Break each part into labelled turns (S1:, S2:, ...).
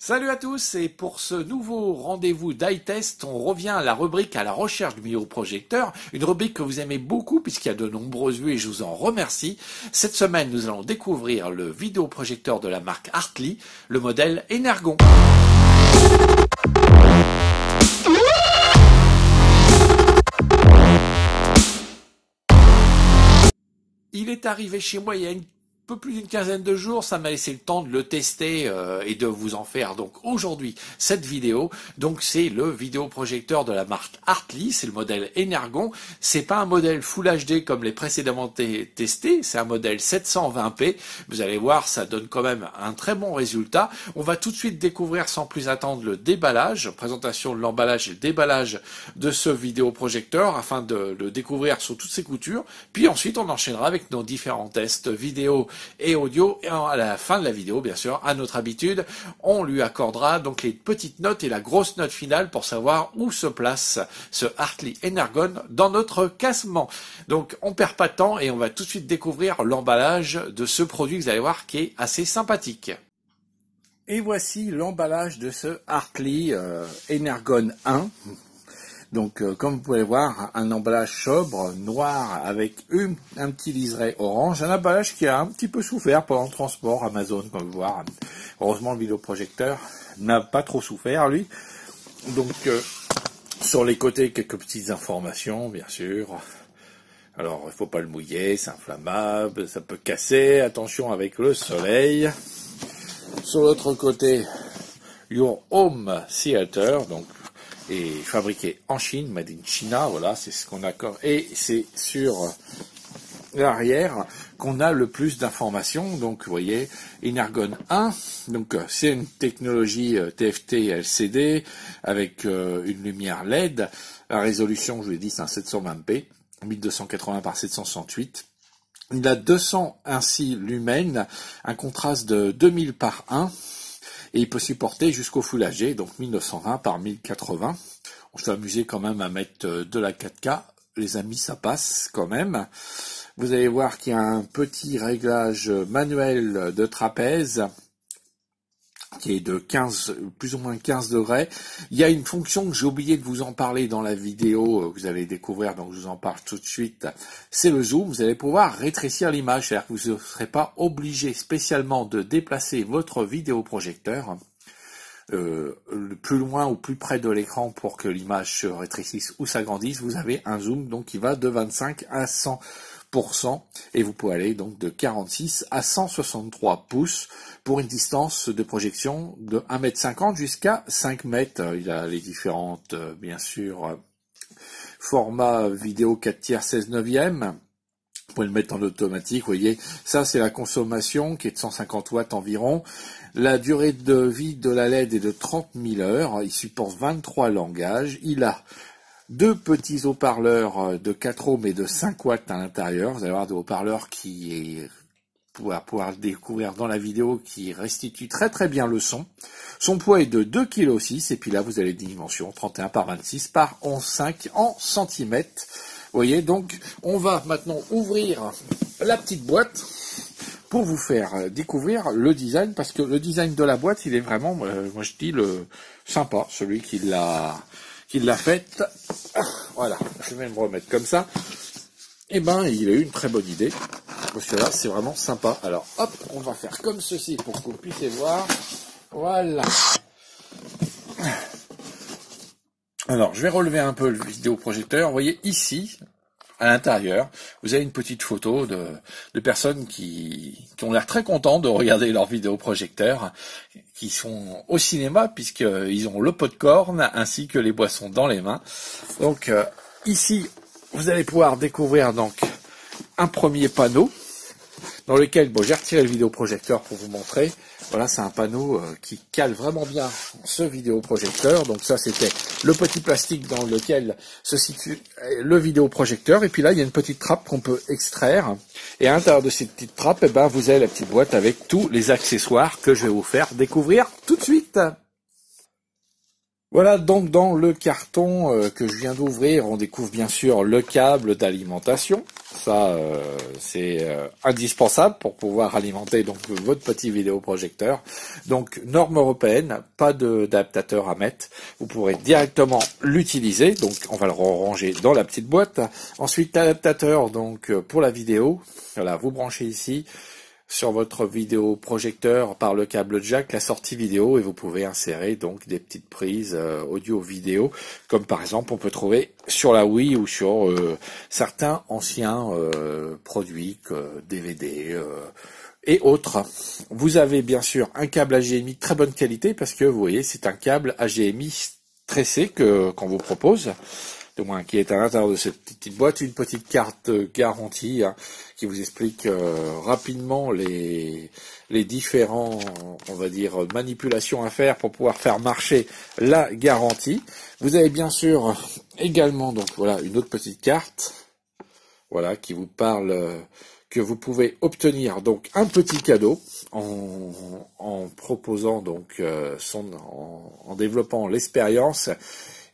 S1: Salut à tous, et pour ce nouveau rendez-vous d'iTest, on revient à la rubrique à la recherche du vidéoprojecteur, une rubrique que vous aimez beaucoup puisqu'il y a de nombreuses vues et je vous en remercie. Cette semaine, nous allons découvrir le vidéoprojecteur de la marque Hartley, le modèle Energon. Il est arrivé chez moi il y a un peu plus d'une quinzaine de jours, ça m'a laissé le temps de le tester et de vous en faire donc aujourd'hui cette vidéo. Donc c'est le vidéoprojecteur de la marque Hartley, c'est le modèle Energon. C'est pas un modèle Full HD comme les précédemment testés, c'est un modèle 720p. Vous allez voir, ça donne quand même un très bon résultat. On va tout de suite découvrir sans plus attendre le déballage, présentation de l'emballage et le déballage de ce vidéoprojecteur afin de le découvrir sous toutes ses coutures. Puis ensuite on enchaînera avec nos différents tests vidéo et audio, et à la fin de la vidéo, bien sûr, à notre habitude, on lui accordera donc les petites notes et la grosse note finale pour savoir où se place ce Hartley Energon dans notre classement. Donc on perd pas de temps et on va tout de suite découvrir l'emballage de ce produit que vous allez voir qui est assez sympathique. Et voici l'emballage de ce Hartley Energon 1. Donc, comme vous pouvez voir, un emballage sobre, noir, avec un petit liseré orange. Un emballage qui a un petit peu souffert pendant le transport Amazon, comme vous voyez. Heureusement, le vidéoprojecteur n'a pas trop souffert, lui. Donc, sur les côtés, quelques petites informations, bien sûr. Alors, il ne faut pas le mouiller, c'est inflammable, ça peut casser. Attention avec le soleil. Sur l'autre côté, Your Home Theater, donc est fabriqué en Chine, made in China, voilà, c'est ce qu'on a. Et c'est sur l'arrière qu'on a le plus d'informations. Donc, vous voyez, Energon 1, donc c'est une technologie TFT LCD avec une lumière LED. La résolution, je vous l'ai dit, c'est un 720p, 1280 par 768. Il a 200 ainsi lumens, un contraste de 2000 par 1. Et il peut supporter jusqu'au Full HD, donc 1920 par 1080. On s'est amusé quand même à mettre de la 4K. Les amis, ça passe quand même. Vous allez voir qu'il y a un petit réglage manuel de trapèze qui est de 15, plus ou moins 15 degrés. Il y a une fonction que j'ai oublié de vous en parler dans la vidéo que vous allez découvrir, donc je vous en parle tout de suite. C'est le zoom. Vous allez pouvoir rétrécir l'image, c'est-à-dire que vous ne serez pas obligé spécialement de déplacer votre vidéoprojecteur plus loin ou plus près de l'écran pour que l'image se rétrécisse ou s'agrandisse. Vous avez un zoom donc qui va de 25 à 100%. Et vous pouvez aller donc de 46 à 163 pouces pour une distance de projection de 1,50 m jusqu'à 5 mètres. Il y a les différentes, bien sûr, formats vidéo 4 tiers 16 neuvième. Vous pouvez le mettre en automatique, vous voyez. Ça, c'est la consommation qui est de 150 watts environ. La durée de vie de la LED est de 30 000 heures. Il supporte 23 langages. Il a deux petits haut-parleurs de 4 ohms et de 5 watts à l'intérieur. Vous allez avoir des haut-parleurs qui pouvoir le découvrir dans la vidéo, qui restituent très très bien le son. Son poids est de 2,6 kg et puis là vous avez les dimensions 31 par 26 par 11,5 en centimètres. Vous voyez, donc on va maintenant ouvrir la petite boîte pour vous faire découvrir le design, parce que le design de la boîte, il est vraiment, moi je dis, le sympa, celui qui l'a faite. Voilà, je vais me remettre comme ça. Eh ben, il a eu une très bonne idée, parce que là, c'est vraiment sympa. Alors, hop, on va faire comme ceci pour que vous puissiez voir. Voilà. Alors, je vais relever un peu le vidéoprojecteur. Vous voyez ici, à l'intérieur, vous avez une petite photo de personnes qui ont l'air très contents de regarder leur vidéoprojecteur, qui sont au cinéma puisqu'ils ont le popcorn ainsi que les boissons dans les mains. Donc ici, vous allez pouvoir découvrir donc un premier panneau dans lequel, bon, j'ai retiré le vidéoprojecteur pour vous montrer. Voilà, c'est un panneau qui cale vraiment bien ce vidéoprojecteur. Donc ça, c'était le petit plastique dans lequel se situe le vidéoprojecteur. Et puis là, il y a une petite trappe qu'on peut extraire. Et à l'intérieur de cette petite trappe, eh ben, vous avez la petite boîte avec tous les accessoires que je vais vous faire découvrir tout de suite. Voilà, donc dans le carton que je viens d'ouvrir, on découvre bien sûr le câble d'alimentation. Ça, c'est indispensable pour pouvoir alimenter donc votre petit vidéoprojecteur. Donc, norme européenne, pas d'adaptateur à mettre. Vous pourrez directement l'utiliser. Donc, on va le ranger dans la petite boîte. Ensuite, l'adaptateur donc pour la vidéo. Voilà, vous branchez ici sur votre vidéoprojecteur par le câble jack la sortie vidéo et vous pouvez insérer donc des petites prises audio-vidéo comme par exemple on peut trouver sur la Wii ou sur certains anciens produits DVD et autres. Vous avez bien sûr un câble HDMI de très bonne qualité parce que vous voyez c'est un câble HDMI tressé qu'on vous propose. De moins qui est à l'intérieur de cette petite boîte, une petite carte garantie hein, qui vous explique rapidement les différents, on va dire, manipulations à faire pour pouvoir faire marcher la garantie. Vous avez bien sûr également donc voilà une autre petite carte, voilà qui vous parle que vous pouvez obtenir donc un petit cadeau en proposant donc en développant l'expérience.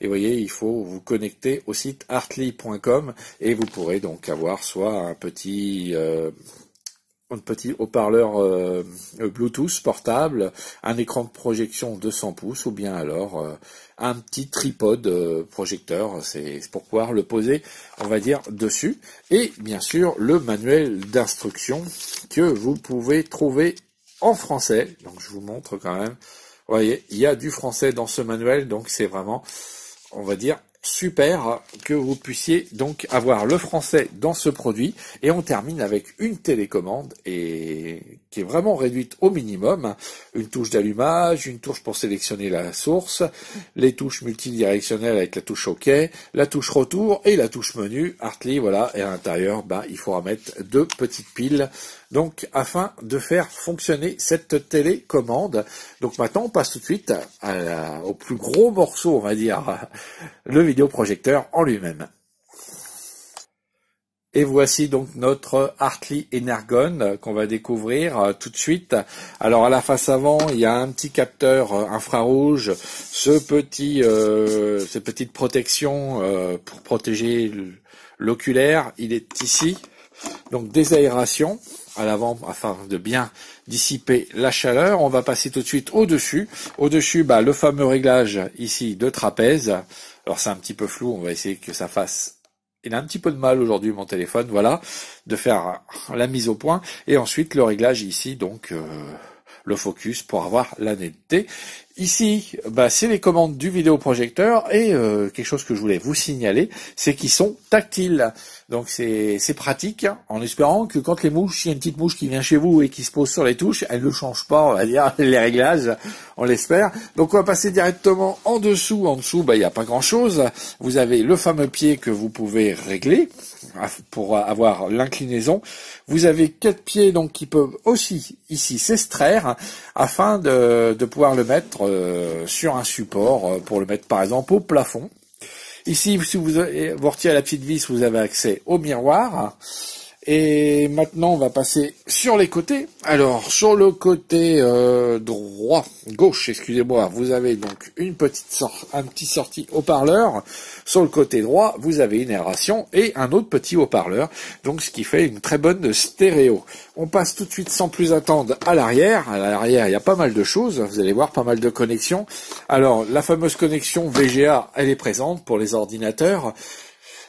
S1: Et vous voyez, il faut vous connecter au site artly.com et vous pourrez donc avoir soit un petit haut-parleur Bluetooth portable, un écran de projection de 100 pouces ou bien alors un petit tripode projecteur, c'est pour pouvoir le poser, on va dire, dessus. Et bien sûr, le manuel d'instruction que vous pouvez trouver en français. Donc je vous montre quand même. Vous voyez, il y a du français dans ce manuel, donc c'est vraiment, on va dire, super que vous puissiez donc avoir le français dans ce produit. Et on termine avec une télécommande et qui est vraiment réduite au minimum. Une touche d'allumage, une touche pour sélectionner la source, les touches multidirectionnelles avec la touche OK, la touche retour et la touche menu Artly. Voilà, et à l'intérieur, il faudra mettre 2 petites piles. Donc, afin de faire fonctionner cette télécommande. Donc maintenant, on passe tout de suite au plus gros morceau, on va dire, le vidéoprojecteur en lui-même. Et voici donc notre Artly Energon qu'on va découvrir tout de suite. Alors à la face avant, il y a un petit capteur infrarouge, cette petite protection pour protéger l'oculaire, il est ici. Donc des aérations à l'avant afin de bien dissiper la chaleur. On va passer tout de suite au-dessus. Au-dessus, le fameux réglage ici de trapèze. Alors c'est un petit peu flou, on va essayer que ça fasse... Il a un petit peu de mal aujourd'hui mon téléphone, voilà, de faire la mise au point. Et ensuite le réglage ici, donc le focus pour avoir la netteté. Ici, c'est les commandes du vidéoprojecteur et quelque chose que je voulais vous signaler, c'est qu'ils sont tactiles. Donc c'est pratique, hein, en espérant que quand il y a une petite mouche qui vient chez vous et qui se pose sur les touches, elle ne change pas, on va dire, les réglages, on l'espère. Donc on va passer directement en dessous. En dessous, il n'y a pas grand-chose. Vous avez le fameux pied que vous pouvez régler pour avoir l'inclinaison. Vous avez 4 pieds donc qui peuvent aussi ici s'extraire afin de pouvoir le mettre sur un support pour le mettre par exemple au plafond. Ici, si vous retirez la petite vis, vous avez accès au miroir. Et maintenant, on va passer sur les côtés. Alors, sur le côté gauche, excusez-moi, vous avez donc un petit sortie haut-parleur. Sur le côté droit, vous avez une aération et un autre petit haut-parleur. Donc, ce qui fait une très bonne stéréo. On passe tout de suite sans plus attendre à l'arrière. À l'arrière, il y a pas mal de choses. Vous allez voir pas mal de connexions. Alors, la fameuse connexion VGA, elle est présente pour les ordinateurs.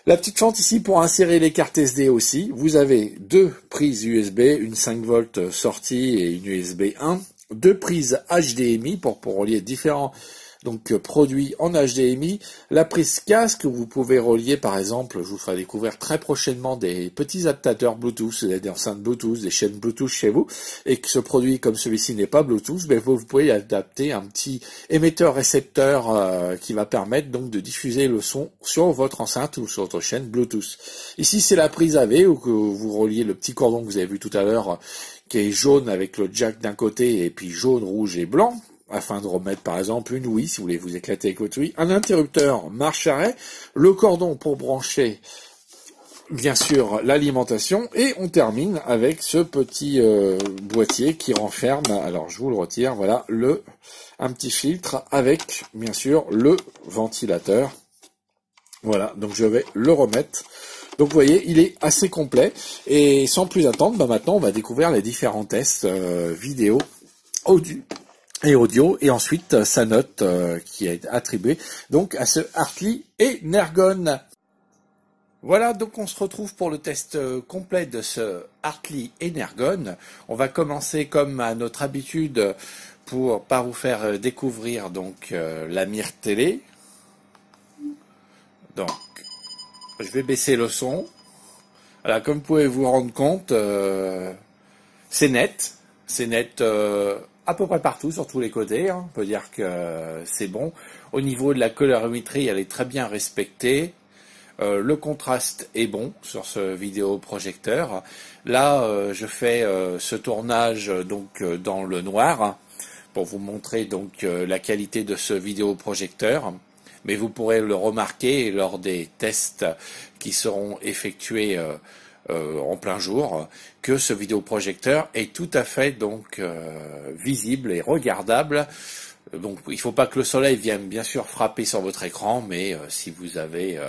S1: La petite fente ici pour insérer les cartes SD aussi. Vous avez 2 prises USB, une 5 volts sortie et une USB 1. 2 prises HDMI pour relier différents produits en HDMI. La prise casque, vous pouvez relier par exemple, je vous ferai découvrir très prochainement des petits adaptateurs Bluetooth, des enceintes Bluetooth, des chaînes Bluetooth chez vous, et que ce produit comme celui-ci n'est pas Bluetooth, vous pouvez adapter un petit émetteur-récepteur qui va permettre donc de diffuser le son sur votre enceinte ou sur votre chaîne Bluetooth. Ici c'est la prise AV où que vous reliez le petit cordon que vous avez vu tout à l'heure qui est jaune avec le jack d'un côté et puis jaune, rouge et blanc, afin de remettre par exemple une Wii, si vous voulez vous éclater avec votre Wii, un interrupteur marche-arrêt, le cordon pour brancher bien sûr l'alimentation, et on termine avec ce petit boîtier qui renferme, alors je vous le retire, voilà, un petit filtre avec bien sûr le ventilateur. Voilà, donc je vais le remettre Donc vous voyez, il est assez complet. Et sans plus attendre, bah maintenant on va découvrir les différents tests vidéo, audio, et ensuite sa note qui est attribuée donc à ce Hartley Energon. Voilà, donc on se retrouve pour le test complet de ce Hartley Energon. On va commencer comme à notre habitude par vous faire découvrir donc la Mire Télé. Donc, je vais baisser le son. Voilà, comme vous pouvez vous rendre compte, c'est net. C'est net à peu près partout, sur tous les côtés. Hein. On peut dire que c'est bon. Au niveau de la colorimétrie, elle est très bien respectée. Le contraste est bon sur ce vidéoprojecteur. Là, je fais ce tournage donc dans le noir pour vous montrer donc la qualité de ce vidéoprojecteur. Mais vous pourrez le remarquer lors des tests qui seront effectués en plein jour que ce vidéoprojecteur est tout à fait donc visible et regardable. Donc il ne faut pas que le soleil vienne bien sûr frapper sur votre écran, mais si vous avez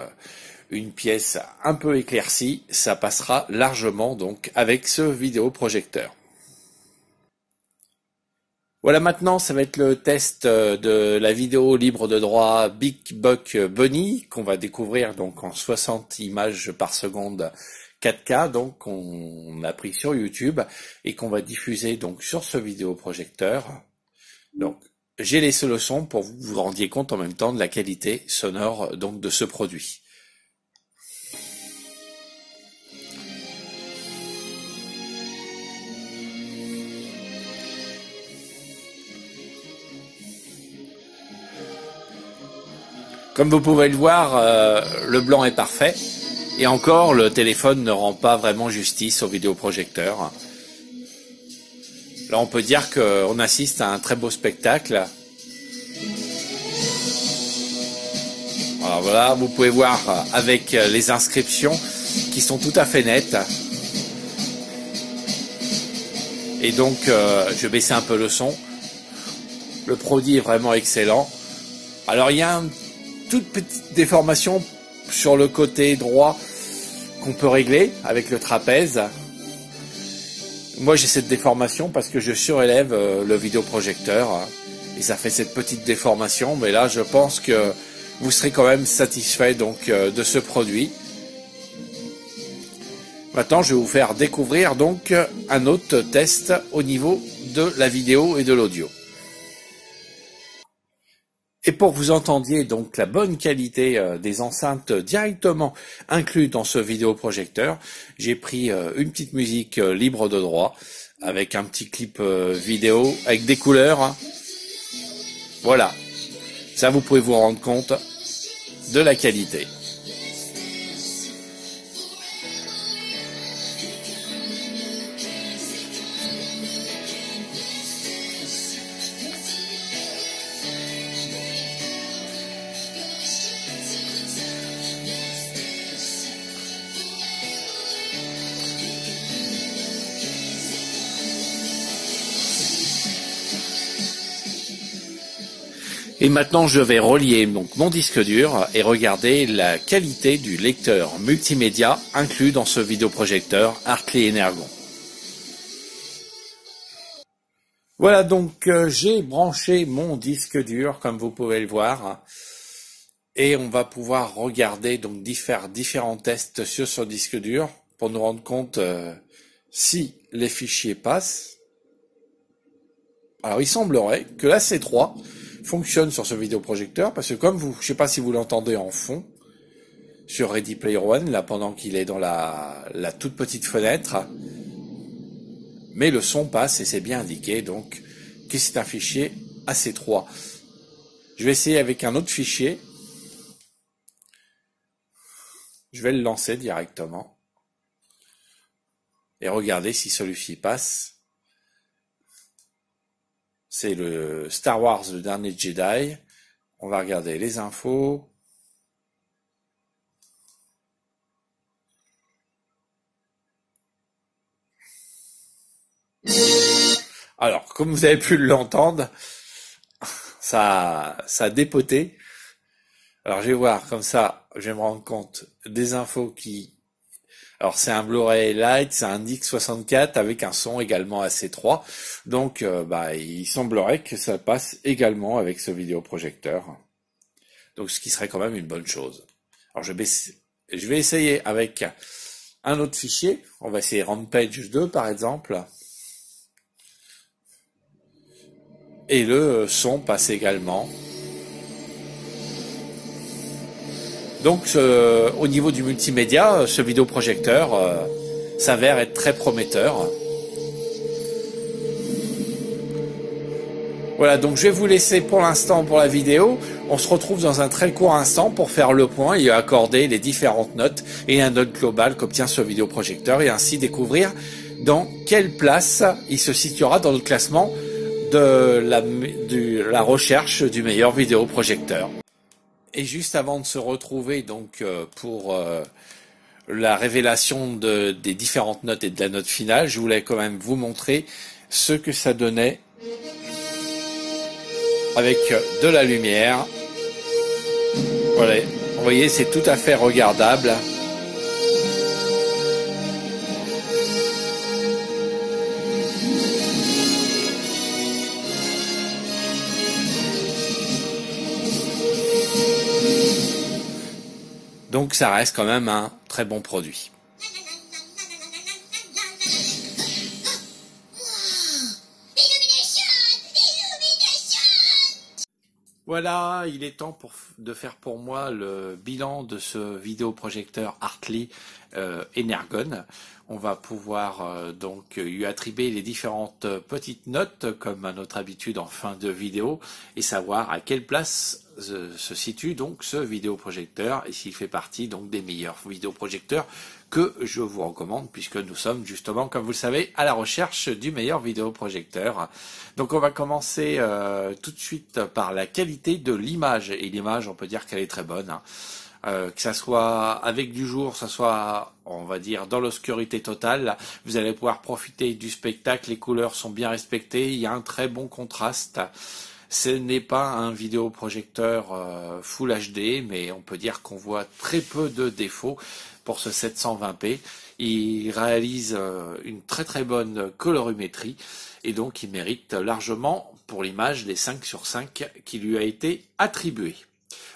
S1: une pièce un peu éclaircie, ça passera largement donc avec ce vidéoprojecteur. Voilà, maintenant ça va être le test de la vidéo libre de droit Big Buck Bunny qu'on va découvrir donc en 60 images par seconde 4K, donc on a pris sur YouTube et qu'on va diffuser donc sur ce vidéoprojecteur. Donc j'ai laissé le son pour que vous vous rendiez compte en même temps de la qualité sonore donc de ce produit. Comme vous pouvez le voir, le blanc est parfait. Et encore, le téléphone ne rend pas vraiment justice au vidéoprojecteur. Là, on peut dire qu'on assiste à un très beau spectacle. Alors voilà, vous pouvez voir avec les inscriptions qui sont tout à fait nettes. Et donc, je vais baisser un peu le son. Le produit est vraiment excellent. Alors, il y a une toute petite déformation sur le côté droit qu'on peut régler avec le trapèze. Moi j'ai cette déformation parce que je surélève le vidéoprojecteur et ça fait cette petite déformation, mais là je pense que vous serez quand même satisfait donc de ce produit. Maintenant je vais vous faire découvrir donc un autre test au niveau de la vidéo et de l'audio. Et pour que vous entendiez donc la bonne qualité des enceintes directement incluses dans ce vidéoprojecteur, j'ai pris une petite musique libre de droit avec un petit clip vidéo avec des couleurs. Voilà, ça vous pouvez vous rendre compte de la qualité. Et maintenant, je vais relier donc mon disque dur et regarder la qualité du lecteur multimédia inclus dans ce vidéoprojecteur Hartley Energon. Voilà, donc j'ai branché mon disque dur, comme vous pouvez le voir, et on va pouvoir regarder donc différents tests sur ce disque dur pour nous rendre compte si les fichiers passent. Alors, il semblerait que la C3 fonctionne sur ce vidéoprojecteur parce que comme vous, je sais pas si vous l'entendez en fond sur Ready Player One là pendant qu'il est dans la toute petite fenêtre, mais le son passe et c'est bien indiqué donc que c'est un fichier AC3. Je vais essayer avec un autre fichier. Je vais le lancer directement et regarder si celui-ci passe. C'est le Star Wars, le dernier Jedi. On va regarder les infos. Alors, comme vous avez pu l'entendre, ça a dépoté. Alors, je vais voir comme ça, je vais me rendre compte des infos qui Alors c'est un Blu-ray Lite, c'est un X64 avec un son également AC3. Donc il semblerait que ça passe également avec ce vidéoprojecteur. Donc ce qui serait quand même une bonne chose. Alors je vais essayer avec un autre fichier. On va essayer Rampage 2 par exemple. Et le son passe également. Donc au niveau du multimédia, ce vidéoprojecteur s'avère être très prometteur. Voilà, donc je vais vous laisser pour l'instant pour la vidéo. On se retrouve dans un très court instant pour faire le point et accorder les différentes notes et un note global qu'obtient ce vidéoprojecteur et ainsi découvrir dans quelle place il se situera dans le classement de la recherche du meilleur vidéoprojecteur. Et juste avant de se retrouver donc pour la révélation des différentes notes et de la note finale, je voulais quand même vous montrer ce que ça donnait avec de la lumière. Voilà, vous voyez, c'est tout à fait regardable. Donc ça reste quand même un très bon produit. Voilà, il est temps de faire pour moi le bilan de ce vidéoprojecteur Hartley Energon. On va pouvoir donc lui attribuer les différentes petites notes comme à notre habitude en fin de vidéo et savoir à quelle place se situe donc ce vidéoprojecteur et s'il fait partie donc des meilleurs vidéoprojecteurs que je vous recommande puisque nous sommes justement, comme vous le savez, à la recherche du meilleur vidéoprojecteur. Donc on va commencer tout de suite par la qualité de l'image. Et l'image, on peut dire qu'elle est très bonne. Hein. Que ça soit avec du jour, que ça soit, on va dire, dans l'obscurité totale, vous allez pouvoir profiter du spectacle. Les couleurs sont bien respectées. Il y a un très bon contraste. Ce n'est pas un vidéoprojecteur Full HD, mais on peut dire qu'on voit très peu de défauts pour ce 720p. Il réalise une très très bonne colorimétrie et donc il mérite largement pour l'image les 5 sur 5 qui lui a été attribué.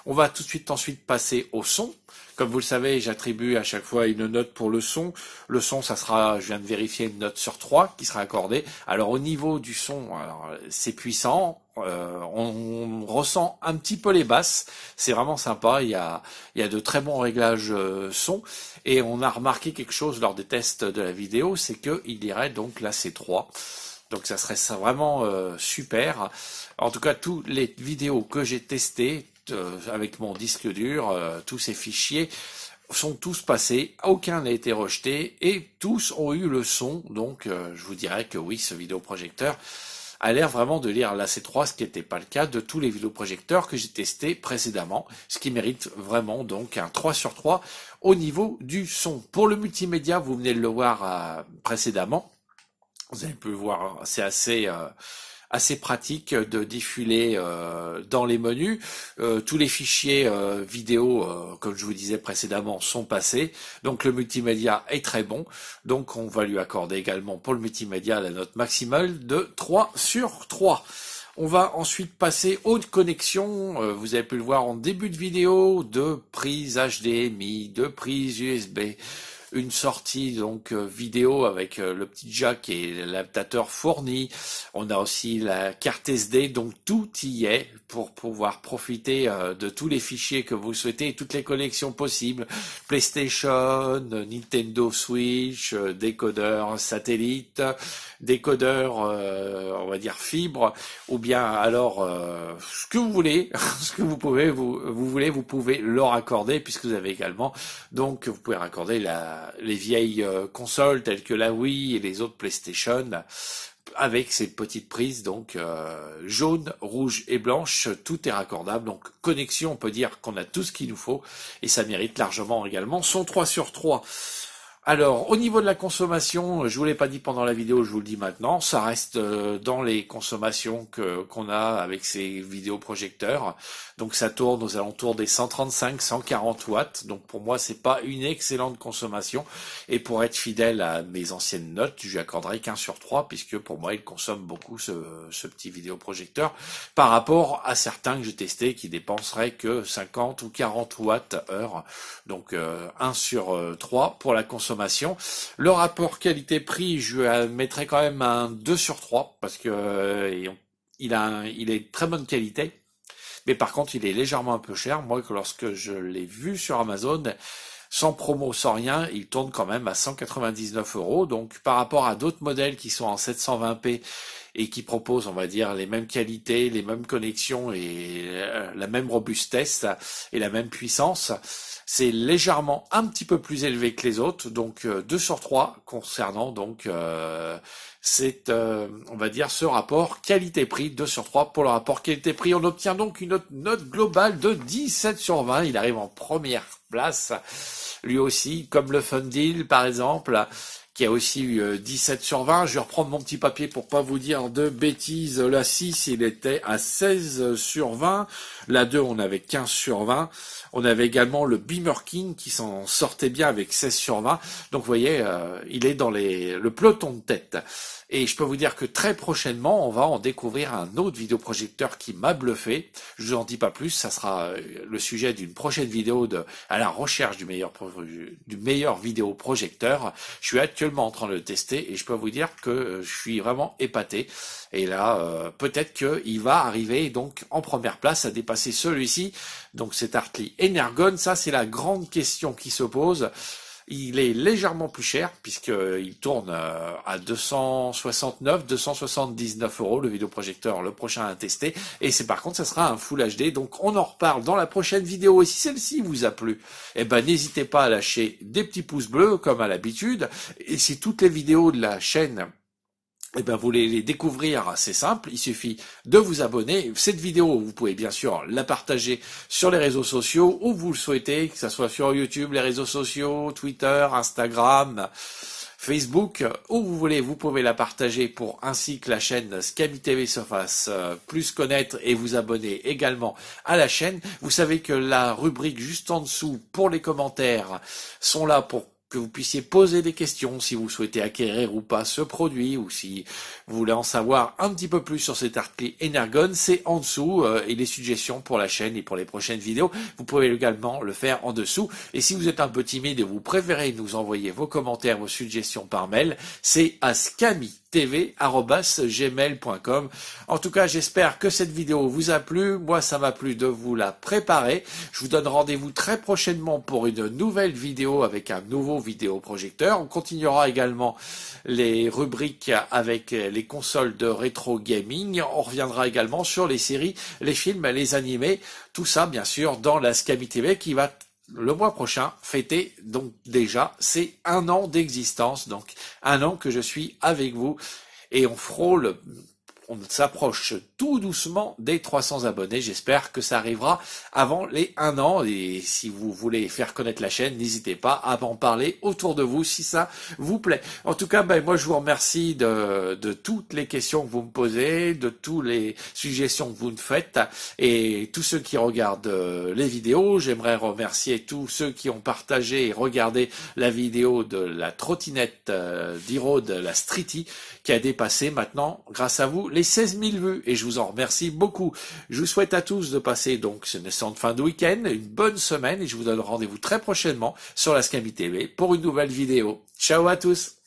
S1: On va tout de suite ensuite passer au son. Comme vous le savez, j'attribue à chaque fois une note pour le son. Le son, ça sera, je viens de vérifier, une note sur 3 qui sera accordée. Alors au niveau du son, c'est puissant. On ressent un petit peu les basses. C'est vraiment sympa. Il y a de très bons réglages son. Et on a remarqué quelque chose lors des tests de la vidéo, c'est qu'il irait donc la C3. Donc ça serait vraiment super. En tout cas, toutes les vidéos que j'ai testées avec mon disque dur, tous ces fichiers sont tous passés, aucun n'a été rejeté et tous ont eu le son. Donc je vous dirais que oui, ce vidéoprojecteur a l'air vraiment de lire la C3, ce qui n'était pas le cas de tous les vidéoprojecteurs que j'ai testés précédemment, ce qui mérite vraiment donc un 3 sur 3 au niveau du son. Pour le multimédia, vous venez de le voir précédemment, vous avez pu le voir, c'est assez pratique de diffuser dans les menus. Tous les fichiers vidéo, comme je vous disais précédemment, sont passés. Donc le multimédia est très bon. Donc on va lui accorder également pour le multimédia la note maximale de 3 sur 3. On va ensuite passer aux connexions. Vous avez pu le voir en début de vidéo, deux prises HDMI, deux prises USB, une sortie donc vidéo avec le petit jack et l'adaptateur fourni. On a aussi la carte SD, donc tout y est pour pouvoir profiter de tous les fichiers que vous souhaitez et toutes les collections possibles. PlayStation, Nintendo Switch, décodeur satellite, décodeur on va dire fibre, ou bien alors ce que vous voulez, ce que vous pouvez leur accorder puisque vous avez également donc vous pouvez raccorder les vieilles consoles telles que la Wii et les autres PlayStation avec ces petites prises donc jaune, rouge et blanche, tout est raccordable. Donc connexion, on peut dire qu'on a tout ce qu'il nous faut et ça mérite largement également son 3 sur 3. Alors, au niveau de la consommation, je vous l'ai pas dit pendant la vidéo, je vous le dis maintenant, ça reste dans les consommations qu'on a avec ces vidéoprojecteurs. Donc ça tourne aux alentours des 135-140 watts. Donc pour moi, c'est pas une excellente consommation. Et pour être fidèle à mes anciennes notes, je lui accorderai qu'un sur 3, puisque pour moi, il consomme beaucoup ce petit vidéoprojecteur par rapport à certains que j'ai testés qui dépenseraient que 50 ou 40 watts heure. Donc 1 sur 3 pour la consommation. Le rapport qualité-prix, je lui mettrais quand même un 2 sur 3 parce que il est de très bonne qualité. Mais par contre, il est légèrement un peu cher. Moi, lorsque je l'ai vu sur Amazon, sans promo, sans rien, il tourne quand même à 199 €. Donc, par rapport à d'autres modèles qui sont en 720p et qui proposent, on va dire, les mêmes qualités, les mêmes connexions et la même robustesse et la même puissance, c'est légèrement un petit peu plus élevé que les autres. Donc, 2 sur 3 concernant donc on va dire, ce rapport qualité-prix, 2 sur 3 pour le rapport qualité-prix. On obtient donc une note globale de 17 sur 20. Il arrive en première place, lui aussi, comme le Fundeal par exemple, qui a aussi eu 17 sur 20. Je vais reprendre mon petit papier pour pas vous dire de bêtises. La 6, il était à 16 sur 20. La 2, on avait 15 sur 20. On avait également le Beamer King qui s'en sortait bien avec 16 sur 20. Donc vous voyez, il est dans le peloton de tête. Et je peux vous dire que très prochainement, on va en découvrir un autre vidéoprojecteur qui m'a bluffé. Je vous en dis pas plus, ça sera le sujet d'une prochaine vidéo à la recherche du meilleur vidéoprojecteur. Je suis actuellement en train de le tester et je peux vous dire que je suis vraiment épaté. Et là, peut-être qu'il va arriver donc en première place à dépasser celui-ci. Donc cet Hartley Energon, ça c'est la grande question qui se pose. Il est légèrement plus cher puisqu'il tourne à 279 € le vidéoprojecteur, le prochain à tester. Et c'est par contre, ça sera un Full HD. Donc on en reparle dans la prochaine vidéo. Et si celle-ci vous a plu, eh ben n'hésitez pas à lâcher des petits pouces bleus comme à l'habitude. Et si toutes les vidéos de la chaîne, eh ben, vous voulez les découvrir, c'est simple, il suffit de vous abonner. Cette vidéo, vous pouvez bien sûr la partager sur les réseaux sociaux où vous le souhaitez, que ce soit sur YouTube, les réseaux sociaux, Twitter, Instagram, Facebook, où vous voulez, vous pouvez la partager pour ainsi que la chaîne Scamy TV se fasse plus connaître et vous abonner également à la chaîne. Vous savez que la rubrique juste en dessous pour les commentaires sont là pour que vous puissiez poser des questions si vous souhaitez acquérir ou pas ce produit ou si vous voulez en savoir un petit peu plus sur cet Hartley Energon, c'est en dessous et les suggestions pour la chaîne et pour les prochaines vidéos, vous pouvez également le faire en dessous. Et si vous êtes un peu timide et vous préférez nous envoyer vos commentaires, vos suggestions par mail, c'est à scamytv@gmail.com. En tout cas, j'espère que cette vidéo vous a plu. Moi, ça m'a plu de vous la préparer. Je vous donne rendez-vous très prochainement pour une nouvelle vidéo avec un nouveau vidéoprojecteur. On continuera également les rubriques avec les consoles de rétro gaming. On reviendra également sur les séries, les films, les animés. Tout ça, bien sûr, dans la Scamy TV qui va le mois prochain fêter donc déjà c'est 1 an d'existence, donc 1 an que je suis avec vous et on s'approche tout doucement des 300 abonnés. J'espère que ça arrivera avant les 1 an. Et si vous voulez faire connaître la chaîne, n'hésitez pas à en parler autour de vous si ça vous plaît. En tout cas, moi je vous remercie de toutes les questions que vous me posez, de toutes les suggestions que vous me faites et tous ceux qui regardent les vidéos. J'aimerais remercier tous ceux qui ont partagé et regardé la vidéo de la trottinette d'e-road, la Streety, qui a dépassé maintenant, grâce à vous, les 16 000 vues et je vous en remercie beaucoup. Je vous souhaite à tous de passer donc ce naissant de fin de week-end, une bonne semaine et je vous donne rendez-vous très prochainement sur la Scamy TV pour une nouvelle vidéo. Ciao à tous!